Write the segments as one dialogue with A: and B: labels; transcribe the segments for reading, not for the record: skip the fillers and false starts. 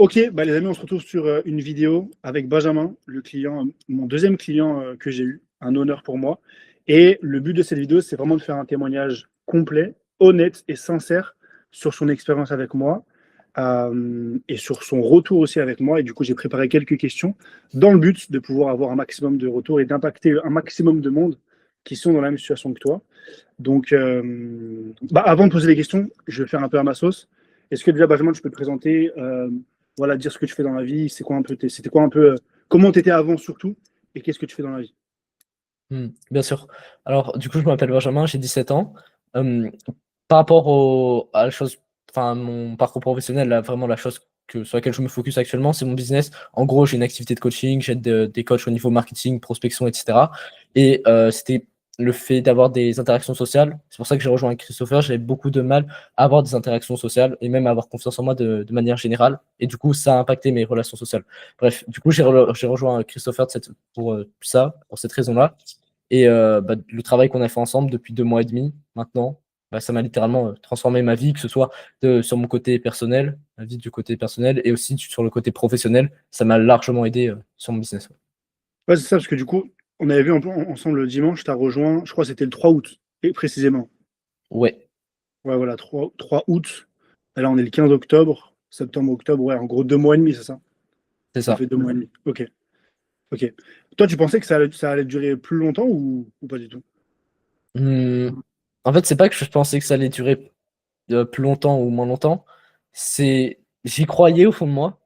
A: Ok, bah les amis, on se retrouve sur une vidéo avec Benjamin, le client, mon deuxième client que j'ai eu, un honneur pour moi. Et le but de cette vidéo, c'est vraiment de faire un témoignage complet, honnête et sincère sur son expérience avec moi et sur son retour aussi avec moi. Et du coup, j'ai préparé quelques questions dans le but de pouvoir avoir un maximum de retours et d'impacter un maximum de monde qui sont dans la même situation que toi. Donc, bah, avant de poser les questions, je vais faire un peu à ma sauce. Est-ce que déjà, Benjamin, tu peux te présenter, voilà, dire ce que tu fais dans la vie, c'est quoi un peu, c'était quoi un peu, comment tu étais avant surtout, et qu'est-ce que tu fais dans la vie?
B: Bien sûr. Alors, du coup, je m'appelle Benjamin, j'ai 17 ans. Hem, Par rapport à la chose, enfin, mon parcours professionnel, là, vraiment la chose sur laquelle je me focus actuellement, c'est mon business. En gros, j'ai une activité de coaching, j'aide des coachs au niveau marketing, prospection, et cetera. Et c'était le fait d'avoir des interactions sociales. C'est pour ça que j'ai rejoint Christopher. J'avais beaucoup de mal à avoir des interactions sociales et même à avoir confiance en moi de manière générale. Et du coup, ça a impacté mes relations sociales. Bref, du coup, j'ai rejoint Christopher pour cette raison-là. Et bah, le travail qu'on a fait ensemble depuis 2 mois et demi maintenant, bah, ça m'a littéralement, transformé ma vie, que ce soit sur mon côté personnel, ma vie du côté personnel et aussi sur le côté professionnel. Ça m'a largement aidé, sur mon business, ouais.
A: Ouais, c'est ça, parce que du coup, on avait vu un peu ensemble le dimanche, tu as rejoint, je crois que c'était le 3 août, et précisément.
B: Ouais,
A: Ouais, voilà, 3 août. Et là, on est le 15 octobre, septembre, octobre, ouais, en gros 2 mois et demi, c'est ça?
B: c'est
A: Ça
B: ça.
A: fait 2 mois et demi. Ok, ok. Toi, tu pensais que ça allait durer plus longtemps ou pas du tout?
B: Mmh, En fait, c'est pas que je pensais que ça allait durer, plus longtemps ou moins longtemps, j'y croyais au fond de moi,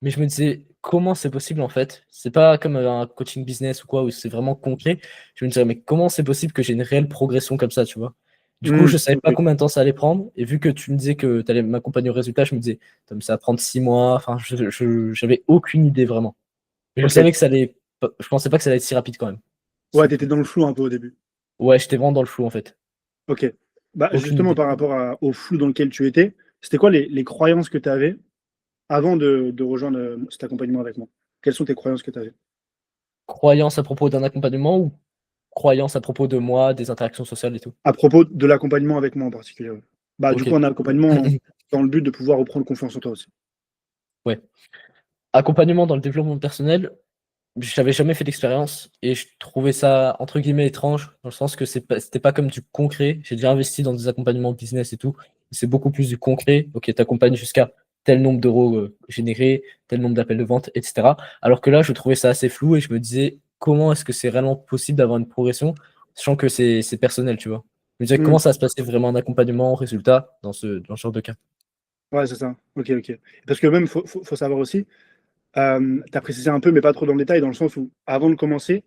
B: mais je me disais: «Comment c'est possible en fait?» C'est pas comme, un coaching business ou quoi où c'est vraiment concret. Je me disais: «Mais comment c'est possible que j'ai une réelle progression comme ça?» Tu vois? Du coup, je savais
A: Ok.
B: pas combien de temps ça allait prendre et vu que tu me disais que tu allais m'accompagner au résultat, je me disais: «Tom, ça va prendre 6 mois», enfin j'avais aucune idée vraiment. Mais je
A: Ok.
B: savais que ça allait je pensais pas que ça allait être si rapide quand même.
A: Ouais, t'étais dans le flou un peu au début.
B: Ouais, j'étais vraiment dans le flou en fait.
A: Ok. Bah,
B: Aucune
A: justement,
B: idée.
A: par rapport au flou dans lequel tu étais, c'était quoi les croyances que tu avais avant de rejoindre cet accompagnement avec moi? Quelles sont tes croyances que tu avais?
B: Croyance à propos d'un accompagnement ou croyance à propos de moi, des interactions sociales et tout?
A: À propos de l'accompagnement avec moi en particulier, ouais. Bah, du coup,
B: OK.
A: un accompagnement dans le but de pouvoir reprendre confiance en toi aussi.
B: Ouais. Accompagnement dans le développement personnel, j'avais jamais fait d'expérience et je trouvais ça entre guillemets «étrange», dans le sens que c'était pas comme du concret. J'ai déjà investi dans des accompagnements business et tout. C'est beaucoup plus du concret. OK, tu accompagnes jusqu'à tel nombre d'euros, générés, tel nombre d'appels de vente et cetera. Alors que là, je trouvais ça assez flou et je me disais: «Comment est-ce que c'est réellement possible d'avoir une progression?» Sachant que c'est personnel, tu vois? Je me disais:
A: Hmm.
B: «Comment ça va se passer vraiment un accompagnement, résultat?» dans ce genre de cas.
A: Ouais, c'est ça. Ok, ok. Parce que même, faut savoir aussi, tu as précisé un peu, mais pas trop dans le détail, dans le sens où, avant de commencer,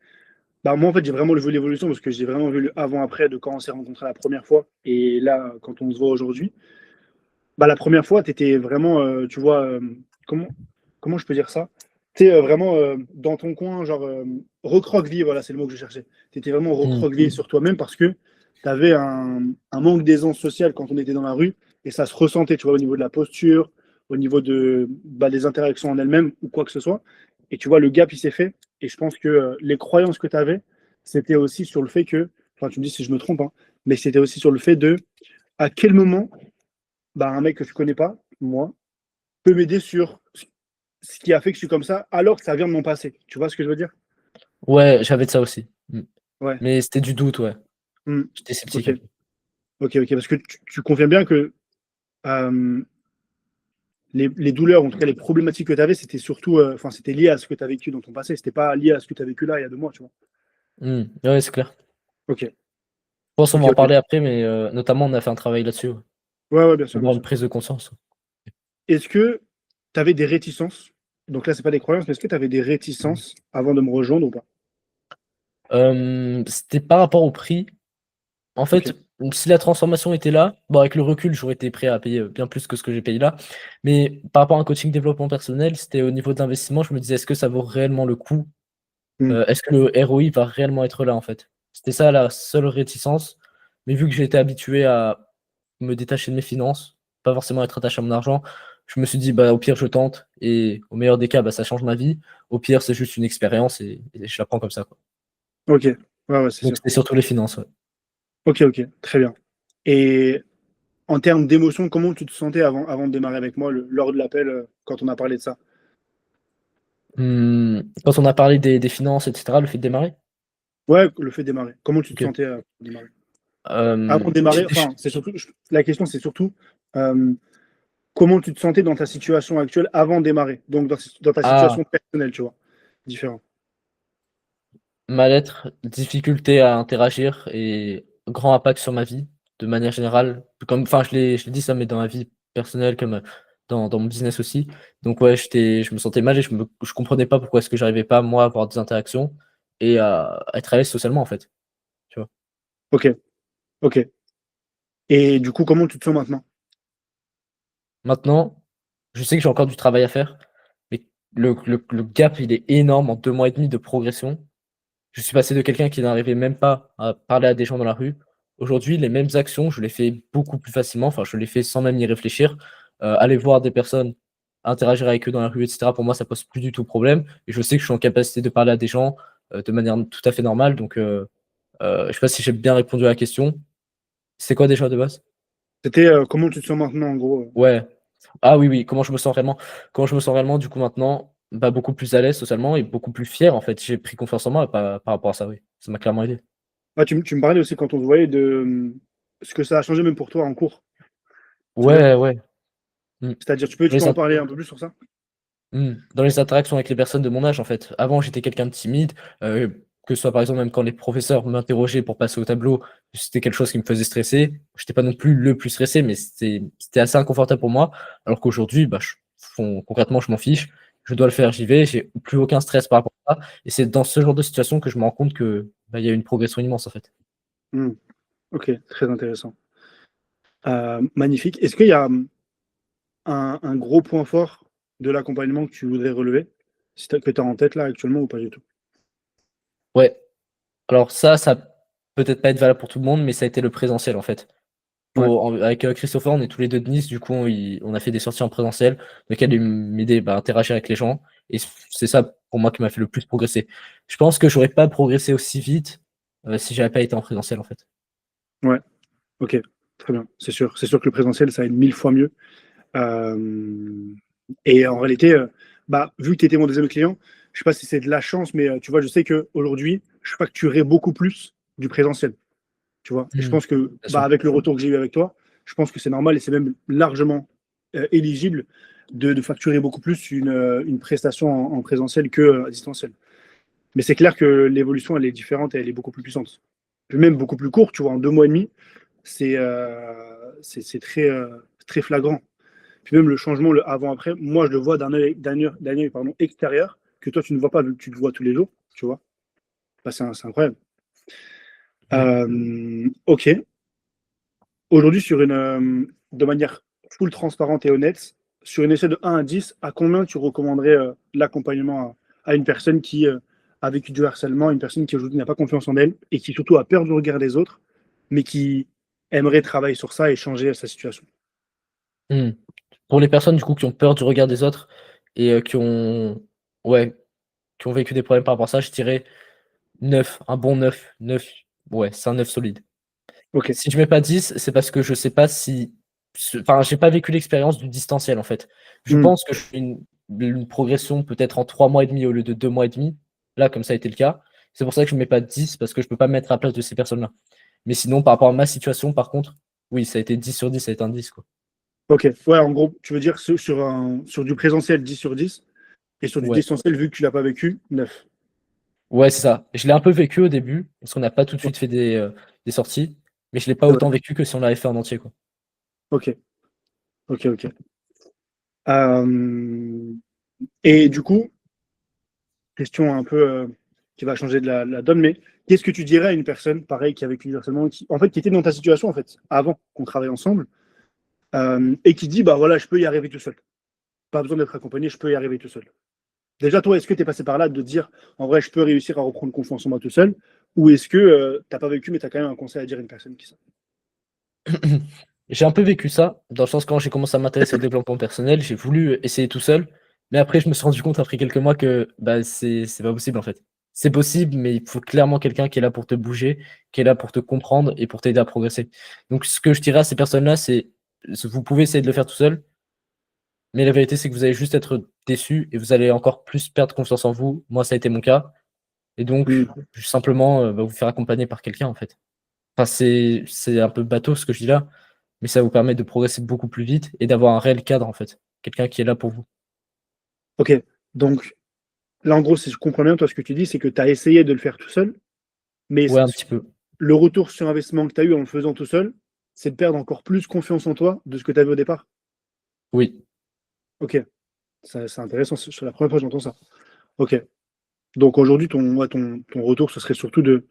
A: bah, moi, en fait, j'ai vraiment vu l'évolution parce que j'ai vraiment vu le avant-après de quand on s'est rencontrés la première fois et là, quand on se voit aujourd'hui. Bah, la première fois, tu étais vraiment, tu vois, comment comment je peux dire ça? Tu sais, vraiment, dans ton coin, genre, recroquevillé, voilà, c'est le mot que je cherchais. Tu étais vraiment
B: Mmh.
A: recroquevillé sur toi-même parce que tu avais un manque d'aisance sociale quand on était dans la rue et ça se ressentait, tu vois, au niveau de la posture, au niveau de, bah, des interactions en elles-mêmes ou quoi que ce soit et tu vois, le gap, il s'est fait et je pense que, les croyances que tu avais, c'était aussi sur le fait que enfin, tu me dis si je me trompe, hein, mais c'était aussi sur le fait de, à quel moment bah, un mec que je connais pas, moi, peut m'aider sur ce qui a fait que je suis comme ça, alors que ça vient de mon passé. Tu vois ce que je veux dire?
B: Ouais, j'avais de ça aussi.
A: Ouais.
B: Mais c'était du doute, ouais.
A: Mmh.
B: J'étais sceptique
A: OK.
B: un peu.
A: OK, OK. Parce que tu confirmes bien que, les douleurs, en tout cas les problématiques que tu avais, c'était surtout, enfin, c'était lié à ce que tu as vécu dans ton passé. C'était pas lié à ce que tu as vécu là, il y a 2 mois, tu vois?
B: Ouais, c'est clair.
A: OK.
B: Je pense qu'on va
A: OK,
B: en
A: OK.
B: parler après, mais notamment on a fait un travail là-dessus, ouais.
A: Ouais, ouais, bien sûr, bien
B: Avoir une
A: sûr.
B: prise de conscience.
A: Est-ce que tu avais des réticences? Donc là, c'est pas des croyances, mais est-ce que tu avais des réticences avant de me rejoindre ou pas?
B: C'était par rapport au prix. En
A: OK.
B: fait, si la transformation était là, bon avec le recul, j'aurais été prêt à payer, bien plus que ce que j'ai payé là. Mais par rapport à un coaching développement personnel, c'était au niveau de l'investissement, je me disais: «Est-ce que ça vaut réellement le coup?»
A: Mmh.
B: Est-ce que le ROI va réellement être là, en fait? C'était ça la seule réticence, mais vu que j'étais habitué à me détacher de mes finances, pas forcément être attaché à mon argent, je me suis dit: «Bah, au pire, je tente et au meilleur des cas, bah, ça change ma vie. Au pire, c'est juste une expérience et je la prends comme ça, quoi».
A: OK. Ouais, ouais, c'est
B: Donc
A: sûr.
B: c'était surtout les finances, ouais.
A: OK, OK. Très bien et en termes d'émotion, comment tu te sentais avant de démarrer avec moi lors de l'appel? quand on a parlé de ça?
B: Quand on a parlé des finances, etc., le fait de démarrer.
A: Ouais, le fait de démarrer. Comment tu te
B: Ok.
A: sentais pour démarrer? Avant de démarrer, enfin, c'est surtout, la question, c'est surtout euh, comment tu te sentais dans ta situation actuelle avant de démarrer. Donc, dans ta
B: Ah,
A: situation personnelle, tu vois. Différent.
B: mal-être, difficulté à interagir et grand impact sur ma vie, de manière générale. Comme, enfin, je l'ai dit ça, mais dans ma vie personnelle comme dans mon business aussi. Donc ouais, je me sentais mal et je comprenais pas pourquoi est-ce que j'arrivais pas, moi, à avoir des interactions et à être à l'aise socialement, en fait. Tu vois.
A: Ok, ok. Et du coup, comment tu te sens maintenant?
B: Maintenant, je sais que j'ai encore du travail à faire, mais le gap, il est énorme en 2 mois et demi de progression. Je suis passé de quelqu'un qui n'arrivait même pas à parler à des gens dans la rue. Aujourd'hui, les mêmes actions, je les fais beaucoup plus facilement, enfin, je les fais sans même y réfléchir. Aller voir des personnes, interagir avec eux dans la rue et cetera, pour moi, ça pose plus du tout problème et je sais que je suis en capacité de parler à des gens, de manière tout à fait normale donc je sais pas si j'ai bien répondu à la question. C'est quoi déjà de base?
A: C'était comment tu te sens maintenant, en gros.
B: Ouais. Ah oui, oui, comment je me sens réellement? Comment je me sens réellement, du coup, maintenant? Bah, beaucoup plus à l'aise socialement et beaucoup plus fier, en fait. J'ai pris confiance en moi par rapport à ça, oui. Ça m'a clairement aidé.
A: Ah, tu me parlais aussi quand on se voyait de ce que ça a changé même pour toi en cours. Tu te souviens?
B: Ouais, ouais. Mmh.
A: C'est-à-dire,
B: Dans
A: tu peux
B: les
A: en
B: int
A: parler un peu plus sur ça?
B: dans les interactions avec les personnes de mon âge, en fait. Avant, j'étais quelqu'un de timide, que ce soit, par exemple, même quand les professeurs m'interrogeaient pour passer au tableau, c'était quelque chose qui me faisait stresser. J'étais pas non plus le plus stressé, mais c'était assez inconfortable pour moi. Alors qu'aujourd'hui, bah, concrètement, je m'en fiche. Je dois le faire, j'y vais, j'ai plus aucun stress par rapport à ça et c'est dans ce genre de situation que je me rends compte que, bah, il y a une progression immense, en fait.
A: Hmm. Ok, très intéressant. Magnifique. Est-ce qu'il y a un gros point fort de l'accompagnement que tu voudrais relever, que tu as en tête là actuellement ou pas du tout?
B: Ouais, alors ça peut-être pas être valable pour tout le monde, mais ça a été le présentiel, en fait.
A: Ouais.
B: Avec Christopher, on est tous les 2 de Nice, du coup, on a fait des sorties en présentiel, lesquelles m'aidaient à interagir avec les gens. Et c'est ça, pour moi, qui m'a fait le plus progresser. Je pense que j'aurais pas progressé aussi vite si j'avais pas été en présentiel, en fait.
A: Ouais. Ok. Très bien. C'est sûr. C'est sûr que le présentiel, ça aide 1000 fois mieux. Euh, et en réalité, bah, vu que tu étais mon deuxième client, je sais pas si c'est de la chance, mais tu vois, je sais qu'aujourd'hui, je facturais beaucoup plus du présentiel. Tu vois. Et je
B: Mmh.
A: pense que
B: Bien
A: bah,
B: sûr.
A: avec le retour que j'ai eu avec toi, je pense que c'est normal et c'est même largement éligible de facturer beaucoup plus une prestation en présentiel que à distanciel. Mais c'est clair que l'évolution, elle est différente et elle est beaucoup plus puissante. Puis même beaucoup plus courte, tu vois, en 2 mois et demi, c'est très, très flagrant. Puis même le changement, le avant-après, moi, je le vois d'un œil, pardon, extérieur que toi, tu ne vois pas vu que tu le vois tous les jours, tu vois. Bah, c'est incroyable.
B: Mmh.
A: Ok. Aujourd'hui, de manière full transparente et honnête, sur une échelle de 1 à 10, à combien tu recommanderais l'accompagnement à une personne qui a vécu du harcèlement, une personne qui aujourd'hui n'a pas confiance en elle et qui surtout a peur du regard des autres, mais qui aimerait travailler sur ça et changer sa situation?
B: Mmh. Pour les personnes, du coup, qui ont peur du regard des autres et ouais, qui ont vécu des problèmes par rapport à ça, je dirais 9, un bon 9, 9. Ouais, c'est un 9 solide.
A: Ok.
B: Si je mets pas 10, c'est parce que je sais pas si enfin, j'ai pas vécu l'expérience du distanciel, en fait. Je
A: Hmm.
B: pense que je fais une progression peut-être en 3 mois et demi au lieu de 2 mois et demi, là, comme ça a été le cas. C'est pour ça que je mets pas 10 parce que je peux pas me mettre à la place de ces personnes-là. Mais sinon, par rapport à ma situation, par contre, oui, ça a été 10 sur 10, ça a été un 10, quoi.
A: Ok. Ouais, en gros, tu veux dire sur du présentiel 10 sur 10 et sur du
B: Ouais.
A: distanciel, vu que tu l'as pas vécu, 9.
B: Ouais, c'est ça. Je l'ai un peu vécu au début, parce qu'on n'a pas tout de suite fait des sorties, mais je l'ai pas
A: C'est vrai.
B: autant vécu que si on l'avait fait en entier, quoi.
A: Ok. Ok, ok. Euh, et du coup, question un peu qui va changer de la donne, mais qu'est-ce que tu dirais à une personne, pareil, qui a vécu du harcèlement, en fait, qui était dans ta situation, en fait, avant qu'on travaille ensemble, et qui dit, bah voilà, je peux y arriver tout seul. Pas besoin d'être accompagné, je peux y arriver tout seul. Déjà, toi, est-ce que tu es passé par là de dire, en vrai, je peux réussir à reprendre confiance en moi tout seul, ou est-ce que t'as pas vécu, mais tu as quand même un conseil à dire à une personne qui ça?
B: J'ai un peu vécu ça, dans le sens quand j'ai commencé à m'intéresser au développement personnel, j'ai voulu essayer tout seul, mais après je me suis rendu compte après quelques mois que bah, c'est pas possible en fait. C'est possible, mais il faut clairement quelqu'un qui est là pour te bouger, qui est là pour te comprendre et pour t'aider à progresser. Donc ce que je dirais à ces personnes-là, c'est vous pouvez essayer de le faire tout seul, Mais la vérité, c'est que vous allez juste être déçu et vous allez encore plus perdre confiance en vous. Moi, ça a été mon cas. Et donc,
A: Mmh.
B: simplement, vous faire accompagner par quelqu'un, en fait. Enfin, c'est un peu bateau ce que je dis là, mais ça vous permet de progresser beaucoup plus vite et d'avoir un réel cadre, en fait. Quelqu'un qui est là pour vous.
A: OK, donc là, en gros, si je comprends bien, toi, ce que tu dis, c'est que tu as essayé de le faire tout seul, mais
B: Ouais, un petit peu.
A: le retour sur investissement que tu as eu en le faisant tout seul, c'est de perdre encore plus confiance en toi de ce que tu avais au départ?
B: Oui.
A: OK, ça c'est intéressant, c'est la première fois que j'entends ça. OK, donc aujourd'hui, ton retour, ce serait surtout de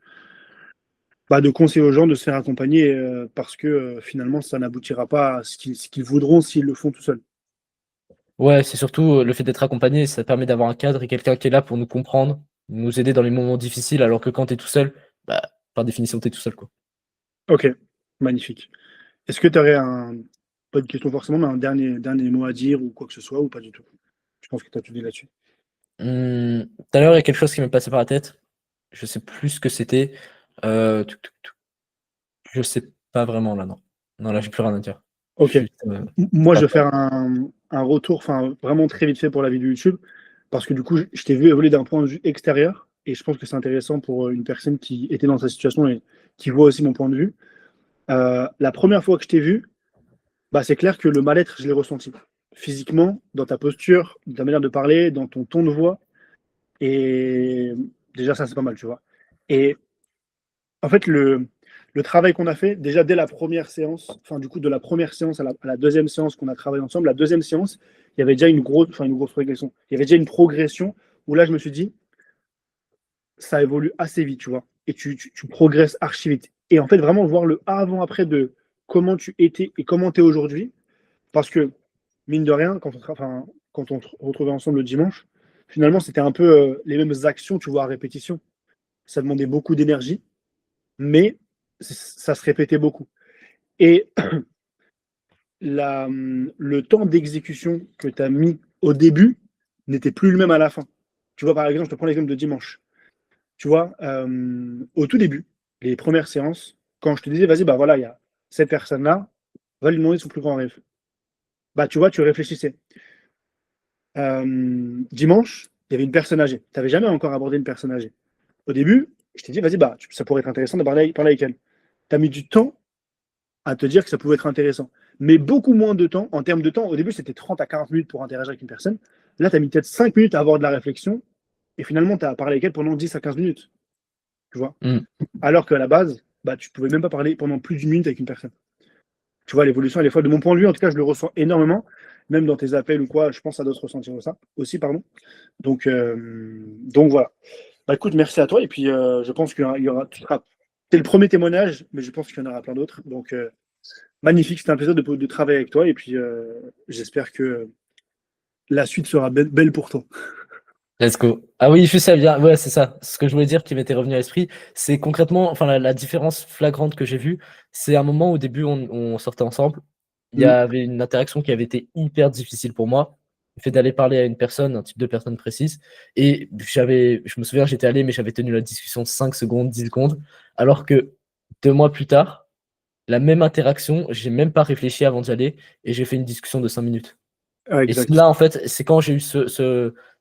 A: conseiller aux gens de se faire accompagner, parce que, finalement, ça n'aboutira pas à ce qu'ils voudront s'ils le font tout seuls.
B: Ouais, c'est surtout, le fait d'être accompagné, ça permet d'avoir un cadre et quelqu'un qui est là pour nous comprendre, nous aider dans les moments difficiles, alors que quand tu es tout seul, bah, par définition, tu es tout seul, quoi.
A: OK, magnifique. Est-ce que tu aurais pas une question forcément, mais un dernier mot à dire ou quoi que ce soit ou pas du tout? Je pense que tu as tout dit là-dessus.
B: Tout à l'heure, il y a quelque chose qui m'est passé par la tête. Je sais plus ce que c'était. Touc, touc, touc. Je sais pas vraiment là, non. Non, là, j'ai plus rien à dire.
A: OK.
B: Juste,
A: Moi,
B: pas
A: je vais
B: peur.
A: faire un retour, enfin, vraiment très vite fait pour la vidéo YouTube, parce que du coup, je t'ai vu évoluer d'un point de vue extérieur et je pense que c'est intéressant pour, une personne qui était dans ta situation et qui voit aussi mon point de vue. La première fois que je t'ai vu, bah, c'est clair que le mal-être, je l'ai ressenti. Physiquement, dans ta posture, dans ta manière de parler, dans ton ton de voix et déjà ça, c'est pas mal, tu vois? Et en fait, le travail qu'on a fait, déjà dès la première séance, enfin du coup de la première séance à la deuxième séance qu'on a travaillé ensemble, la deuxième séance, il y avait déjà une grosse progression. Il y avait déjà une progression où là, je me suis dit, ça évolue assez vite, tu vois. Et tu progresses archi vite. Et en fait, vraiment voir le avant-après de comment tu étais et comment tu es aujourd'hui. Parce que, mine de rien, quand on se retrouvait ensemble le dimanche, finalement, c'était un peu les mêmes actions, tu vois, à répétition. Ça demandait beaucoup d'énergie, mais ça se répétait beaucoup. Et le temps d'exécution que tu as mis au début n'était plus le même à la fin. Tu vois, par exemple, je te prends l'exemple de dimanche. Tu vois, au tout début, les premières séances, quand je te disais, vas-y, bah voilà, il y a cette personne-là, va lui demander son plus grand rêve. Bah, tu vois, tu réfléchissais. Dimanche, il y avait une personne âgée. Tu n'avais jamais encore abordé une personne âgée. Au début, je t'ai dit, vas-y, bah, ça pourrait être intéressant de parler avec elle. Tu as mis du temps à te dire que ça pouvait être intéressant. Mais beaucoup moins de temps, en termes de temps, au début c'était 30 à 40 minutes pour interagir avec une personne. Là, tu as mis peut-être 5 minutes à avoir de la réflexion, et finalement, tu as parlé avec elle pendant 10 à 15 minutes. Tu vois.
B: Mmh.
A: Alors qu'à la base, bah, tu pouvais même pas parler pendant plus d'une minute avec une personne. Tu vois, l'évolution, elle est folle. De mon point de vue, en tout cas, je le ressens énormément. Même dans tes appels ou quoi, je pense que ça doit se ressentir ça aussi, pardon. Donc voilà. Bah écoute, merci à toi. Et puis je pense qu'il y aura. C'est le premier témoignage, mais je pense qu'il y en aura plein d'autres. Donc magnifique, c'était un plaisir de travailler avec toi et puis j'espère que la suite sera belle pour toi.
B: Let's go. Ah oui, juste ça vient. Ouais, c'est ça. Ce que je voulais dire qui m'était revenu à l'esprit, c'est concrètement, enfin, la différence flagrante que j'ai vue, c'est un moment au début, on sortait ensemble. Il y
A: Mm.
B: avait une interaction qui avait été hyper difficile pour moi. Le fait d'aller parler à une personne, un type de personne précise. Et je me souviens, j'étais allé, mais j'avais tenu la discussion 5 secondes, 10 secondes. Alors que 2 mois plus tard, la même interaction, j'ai même pas réfléchi avant d'y aller et j'ai fait une discussion de 5 minutes.
A: Ah,
B: Et c'est
A: exact.
B: là, en fait, c'est quand j'ai eu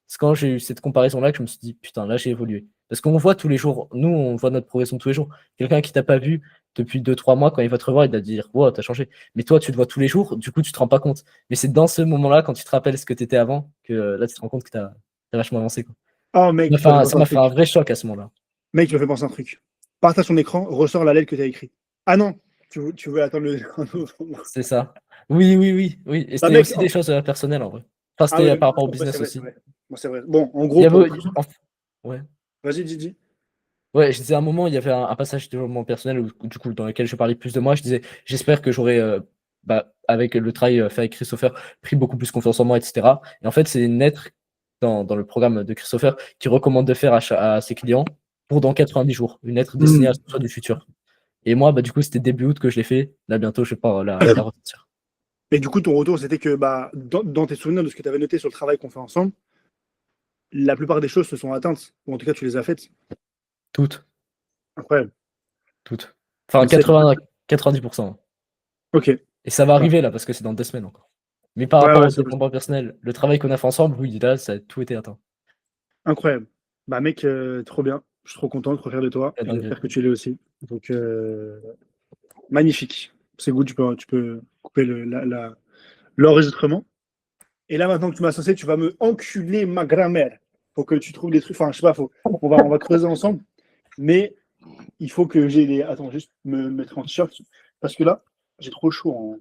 B: c'est quand j'ai eu cette comparaison-là que je me suis dit: «Putain, là, j'ai évolué». Parce qu'on voit tous les jours, nous, on voit notre progression tous les jours. Quelqu'un qui t'a pas vu depuis 2 3 mois, quand il va te revoir, il va te dire: «Wow, tu changé». Mais toi, tu te vois tous les jours, du coup, tu te rends pas compte. Mais c'est dans ce moment-là, quand tu te rappelles ce que tu étais avant, que, là, tu te rends compte que tu as vachement avancé, quoi.
A: Oh mec, tu m'as fait penser
B: Ça
A: à un
B: m'a fait un
A: truc.
B: vrai choc à ce moment-là.
A: Mec, tu m'as fait penser à un truc. Partage ton écran, ressors la lettre que tu as écrite. Ah non, tu veux attendre le un autre moment.
B: C'est ça. Oui, oui, oui, oui, et
A: Bah
B: c'était
A: mec,
B: aussi des choses, personnelles, en vrai. Enfin,
A: ah
B: c'était,
A: oui,
B: par rapport au
A: ouais, c'est
B: business
A: vrai, c'est
B: aussi.
A: vrai. Bon, c'est vrai. Bon, en
B: Il
A: gros,
B: y
A: pour
B: avait
A: le
B: en ouais.
A: vas-y, Didi.
B: Ouais, je disais à un moment, il y avait un passage de développement personnel où du coup, dans lequel je parlais plus de moi. Je disais: «J'espère que j'aurai, avec le travail, fait avec Christopher, pris beaucoup plus confiance en moi» et cetera. Et en fait, c'est une lettre dans le programme de Christopher qui recommande de faire à ses clients pour dans 90 jours, une lettre destinée à
A: Mm.
B: soi du futur. Et moi, du coup, c'était début août que je l'ai fait. Là, bientôt, je vais pouvoir la ressortir.
A: Et du coup, ton retour, c'était que bah, dans tes souvenirs de ce que tu avais noté sur le travail qu'on fait ensemble, la plupart des choses se sont atteintes, ou en tout cas, tu les as faites.
B: Toutes,
A: Incroyable.
B: toutes. Enfin
A: Donc,
B: 90.
A: ok.
B: Et ça va
A: Ouais.
B: arriver là parce que c'est dans 2 semaines encore. Mais par
A: Ouais,
B: rapport
A: ouais,
B: au
A: c'est possible.
B: développement personnel, le travail qu'on a fait ensemble, oui, là, ça a tout été atteint.
A: Incroyable. Bah mec, trop bien. Je suis trop content, trop fier de toi.
B: Ouais,
A: Et
B: dingue.
A: j'espère que tu l'es aussi. Donc, magnifique. C'est good, tu peux couper l'enregistrement. Et là, maintenant que tu m'as censé, tu vas me enculer ma grand-mère. Faut que tu trouves des trucs. Enfin, je sais pas, on va creuser ensemble. Mais il faut que j'ai les. Attends, juste me mettre en t-shirt. Parce que là, j'ai trop chaud.